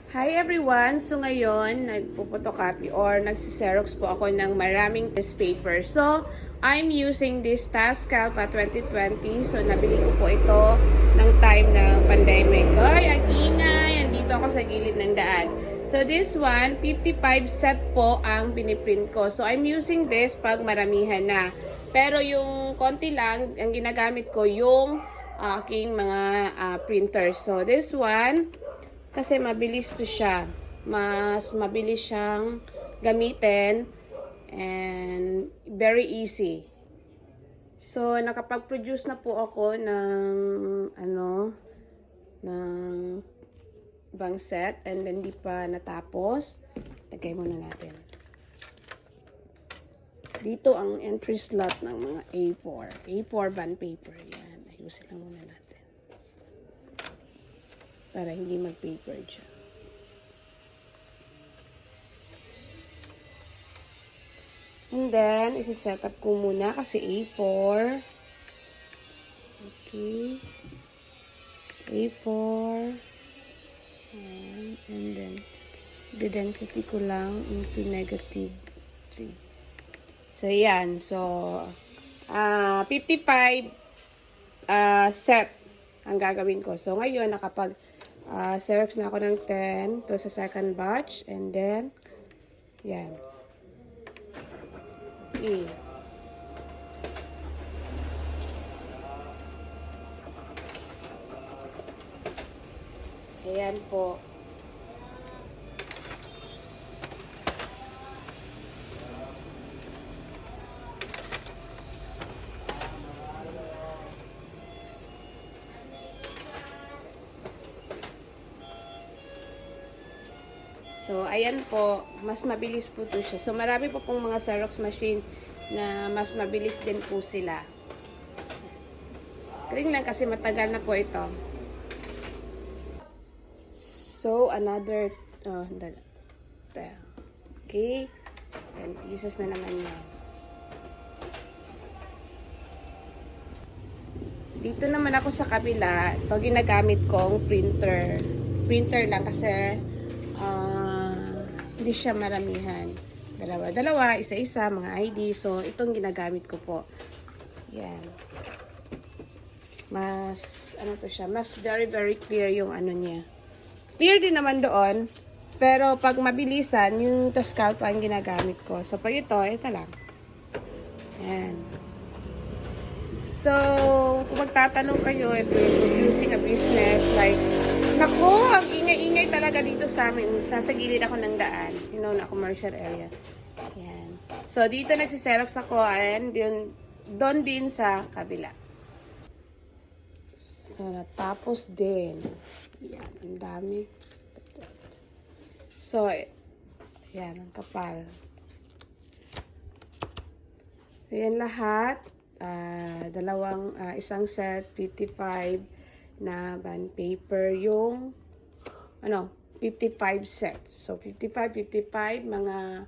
Hi everyone! So ngayon, nagpo-photocopy or nagsiserox po ako ng maraming test paper. So, I'm using this Tascalpa 2020. So, nabili ko po ito ng time ng pandemic. Ay, ang ingay! Andito ako sa gilid ng daan. So, this one, 55 set po ang piniprint ko. So, I'm using this pag maramihan na. Pero yung konti lang, ang ginagamit ko yung aking mga printers. So, this one, kasi mabilis to siya. Mas mabilis siyang gamitin and very easy. So, nakapag-produce na po ako ng ng ibang set and then di pa natapos. Lagay muna natin. Dito ang entry slot ng mga A4. A4 bond paper. Yan. Ayusin lang muna natin. Para hindi mag-paper siya. And then, isi-set up ko muna kasi A4. Okay. A4. And then, the density ko lang into -3. So, yan. So, 55 set ang gagawin ko. So, ngayon, Xerox na ako ng 10 to sa second batch and then yan. Ayan po. So, ayan po, mas mabilis po to siya. So, marami po pong mga Xerox machine na mas mabilis din po sila. Kring lang kasi matagal na po ito. So, another, okay, 10 pieces na naman yan. Dito naman ako sa kabila, ito ginagamit kong printer. Printer lang kasi, hindi siya maramihan. Dalawa, isa-isa, mga ID. So, itong ginagamit ko po. Yan. Mas, mas very clear yung niya. Clear din naman doon. Pero, pag mabilisan, yung Tascalpa ang ginagamit ko. So, pag ito lang. Yan. So, kung magtatanong kayo, if you're using a business, like, naku, ang ingay-ingay talaga dito sa amin. Nasa gilid ako ng daan. You know, na commercial area. Yan. So, dito nagsiserox ako and doon din sa kabila. So, natapos din. Yan, ang dami. So, yan, ang kapal. Yan lahat. Isang set, 55 na bond paper yung 55 sets. So 55, mga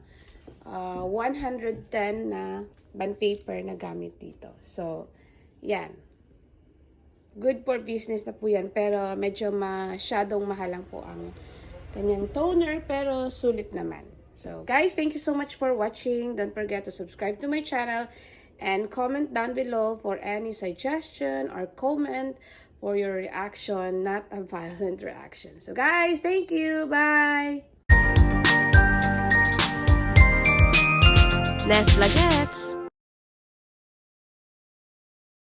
110 na bond paper na gamit dito. So yan. Good for business na po yan, pero medyo masyadong mahal lang po ang kanyang toner, pero sulit naman. So guys, thank you so much for watching. Don't forget to subscribe to my channel and comment down below for any suggestion or comment for your reaction, not a violent reaction. So guys, thank you. Bye! Les Blaguettes!